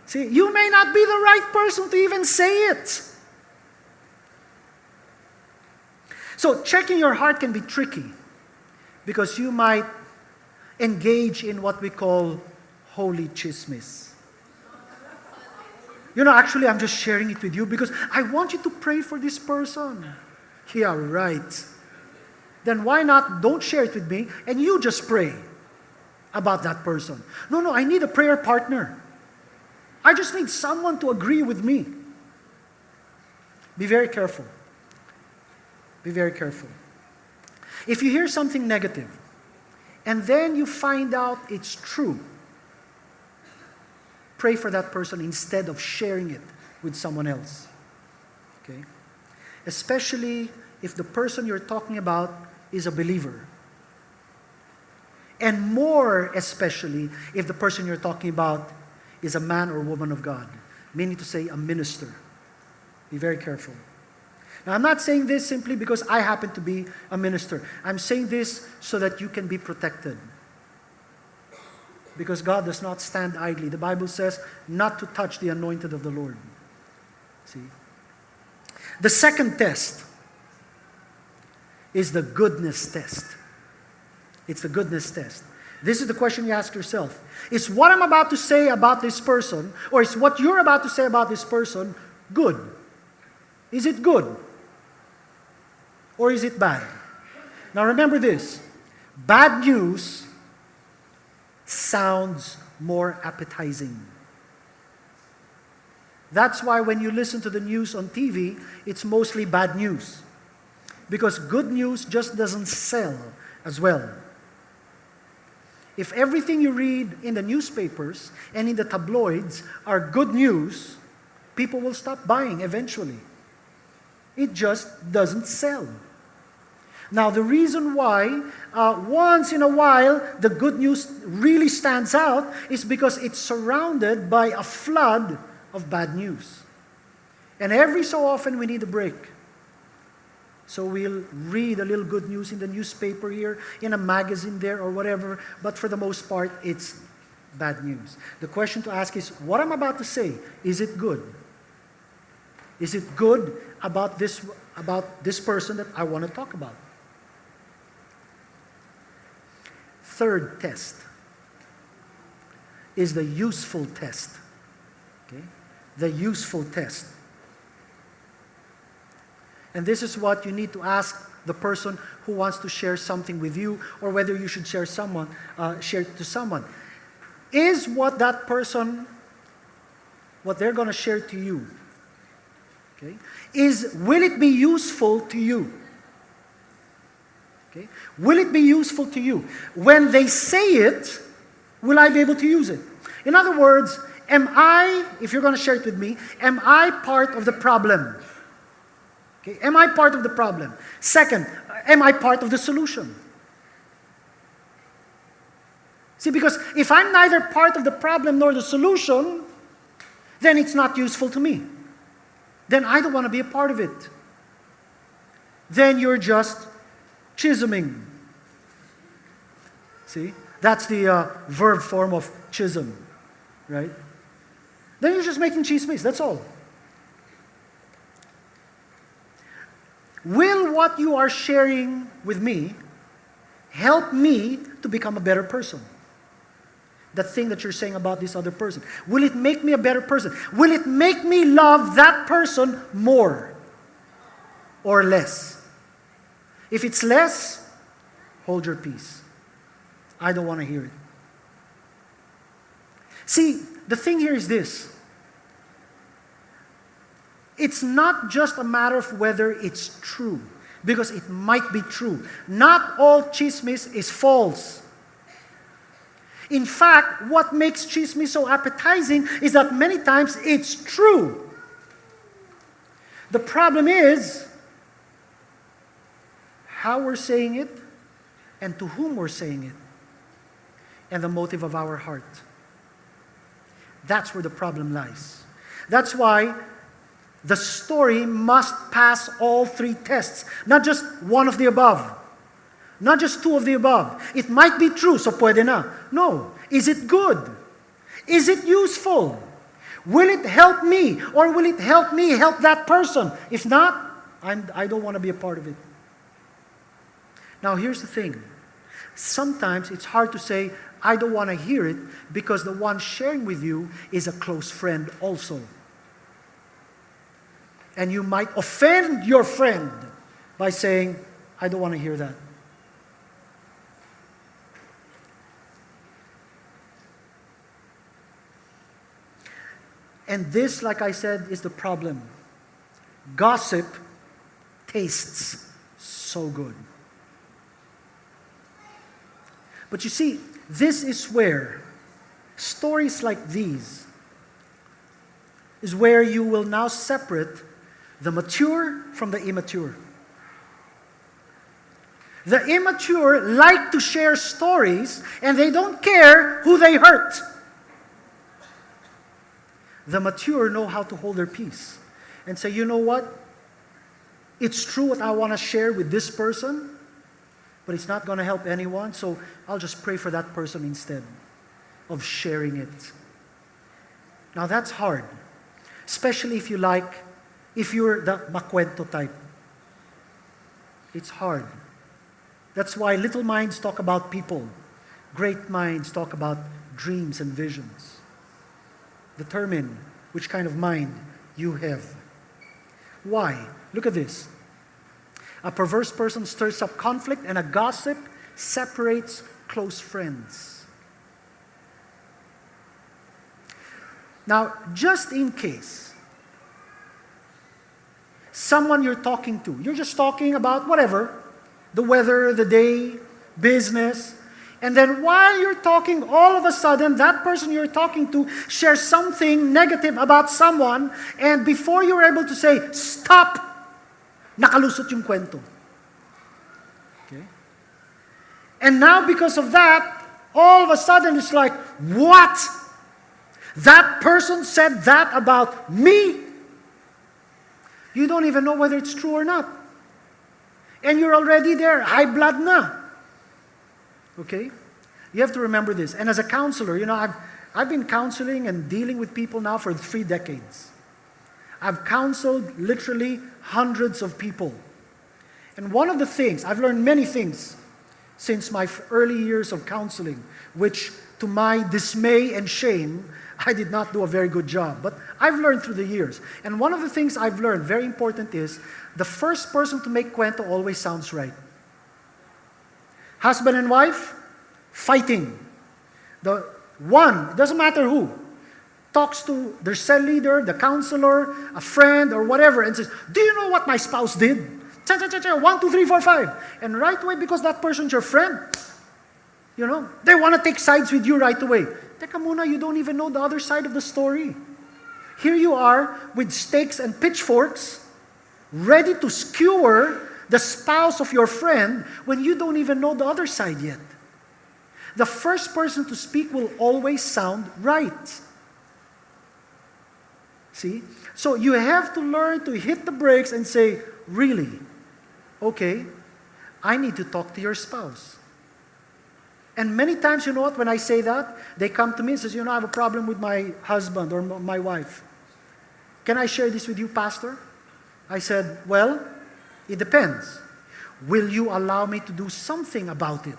See, you may not be the right person to even say it. So checking your heart can be tricky because you might engage in what we call holy chismis. Actually, I'm just sharing it with you because I want you to pray for this person. Yeah, right. Then why not don't share it with me and you just pray about that person? No, I need a prayer partner. I just need someone to agree with me. Be very careful. Be very careful. If you hear something negative and then you find out it's true, pray for that person instead of sharing it with someone else. Okay? Especially if the person you're talking about is a believer. And more especially if the person you're talking about is a man or woman of God, meaning to say a minister. Be very careful. Now, I'm not saying this simply because I happen to be a minister. I'm saying this so that you can be protected. Because God does not stand idly. The Bible says not to touch the anointed of the Lord. See? The second test is the goodness test. It's the goodness test. This is the question you ask yourself. Is what I'm about to say about this person, or is what you're about to say about this person, good? Is it good? Or is it bad? Now remember this. Bad news sounds more appetizing. That's why when you listen to the news on TV, it's mostly bad news. Because good news just doesn't sell as well. If everything you read in the newspapers and in the tabloids are good news, people will stop buying eventually. It just doesn't sell. Now, the reason why once in a while the good news really stands out is because it's surrounded by a flood of bad news. And every so often we need a break. So we'll read a little good news in the newspaper here, in a magazine there, or whatever. But for the most part, it's bad news. The question to ask is, what I'm about to say, is it good? Is it good about this person that I want to talk about? Third test is the useful test. Okay? The useful test. And this is what you need to ask the person who wants to share something with you, or whether you should share to someone. Is what that person, what they're going to share to you, okay, will it be useful to you? Okay? Will it be useful to you? When they say it, will I be able to use it? In other words, if you're going to share it with me, am I part of the problem? Okay? Am I part of the problem? Second, am I part of the solution? See, because if I'm neither part of the problem nor the solution, then it's not useful to me. Then I don't want to be a part of it. Then you're just chisming. See? That's the verb form of chism, right? Then you're just making chismes, that's all. Will what you are sharing with me help me to become a better person? The thing that you're saying about this other person. Will it make me a better person? Will it make me love that person more or less? If it's less, hold your peace. I don't want to hear it. See, the thing here is this. It's not just a matter of whether it's true, because it might be true. Not all chismis is false. In fact, what makes chismis so appetizing is that many times it's true. The problem is how we're saying it and to whom we're saying it, and the motive of our heart. That's where the problem lies. That's why the story must pass all three tests, not just one of the above, not just two of the above. It might be true, so pwede na. No. Is it good? Is it useful? Will it help me? Or will it help me help that person? If not, I don't want to be a part of it. Now here's the thing. Sometimes it's hard to say, I don't want to hear it, because the one sharing with you is a close friend also. And you might offend your friend by saying, I don't want to hear that. And this, like I said, is the problem. Gossip tastes so good. But you see, this is where stories like these is where you will now separate the mature from the immature. The immature like to share stories, and they don't care who they hurt. The mature know how to hold their peace and say, you know what? It's true what I want to share with this person, but it's not going to help anyone, so I'll just pray for that person instead of sharing it. Now that's hard, especially if you're the makwento type. It's hard. That's why little minds talk about people. Great minds talk about dreams and visions. Determine which kind of mind you have. Why? Look at this. A perverse person stirs up conflict, and a gossip separates close friends. Now, just in case someone you're talking to, you're just talking about whatever, the weather, the day, business, and then while you're talking, all of a sudden, that person you're talking to shares something negative about someone, and before you're able to say, stop, nakalusot yung kwento. Okay? And now because of that, all of a sudden it's like, what? That person said that about me? You don't even know whether it's true or not. And you're already there, high blood na. Okay? You have to remember this. And as a counselor, I've been counseling and dealing with people now for 3 decades. I've counseled literally hundreds of people. And one of the things, I've learned many things since my early years of counseling, which to my dismay and shame, I did not do a very good job. But I've learned through the years. And one of the things I've learned, very important, is the first person to make kwento always sounds right. Husband and wife, fighting. The one, it doesn't matter who, talks to their cell leader, the counselor, a friend, or whatever, and says, do you know what my spouse did? 1, 2, 3, 4, 5. And right away, because that person's your friend, they want to take sides with you right away. Teka muna, you don't even know the other side of the story. Here you are with stakes and pitchforks, ready to skewer the spouse of your friend when you don't even know the other side yet. The first person to speak will always sound right. See? So you have to learn to hit the brakes and say, really? Okay, I need to talk to your spouse. And many times, you know what, when I say that, they come to me and say, I have a problem with my husband or my wife. Can I share this with you, Pastor? I said, well, it depends. Will you allow me to do something about it?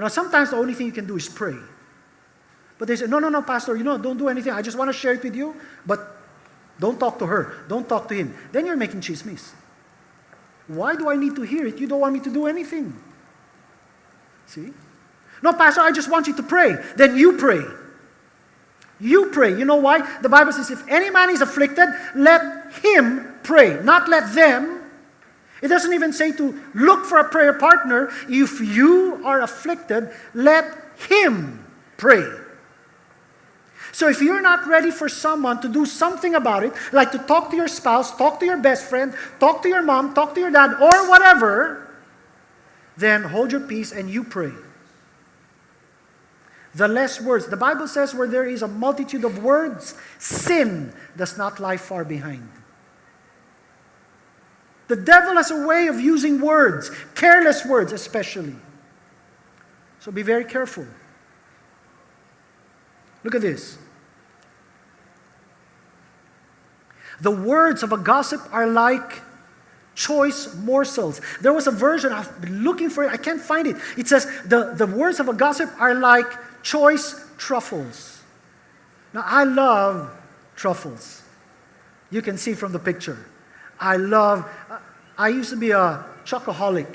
Sometimes the only thing you can do is pray. But they say, no, Pastor, don't do anything. I just want to share it with you, but don't talk to her. Don't talk to him. Then you're making chismis. Why do I need to hear it? You don't want me to do anything. See? No, Pastor, I just want you to pray. Then you pray. You pray. You know why? The Bible says, if any man is afflicted, let him pray, not let them. It doesn't even say to look for a prayer partner. If you are afflicted, let him pray. So if you're not ready for someone to do something about it, like to talk to your spouse, talk to your best friend, talk to your mom, talk to your dad, or whatever, then hold your peace and you pray. The less words. The Bible says where there is a multitude of words, sin does not lie far behind. The devil has a way of using words, careless words especially. So be very careful. Look at this. The words of a gossip are like choice morsels. There was a version, I've been looking for it, I can't find it. It says, the words of a gossip are like choice truffles. Now, I love truffles. You can see from the picture. I used to be a chocoholic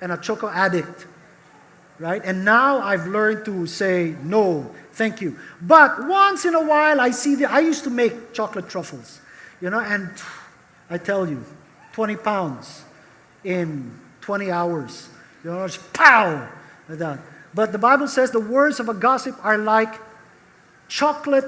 and a choco addict, right? And now I've learned to say, no, thank you. But once in a while, I used to make chocolate truffles, and I tell you, 20 pounds in 20 hours. Just pow! Like that. But the Bible says the words of a gossip are like chocolate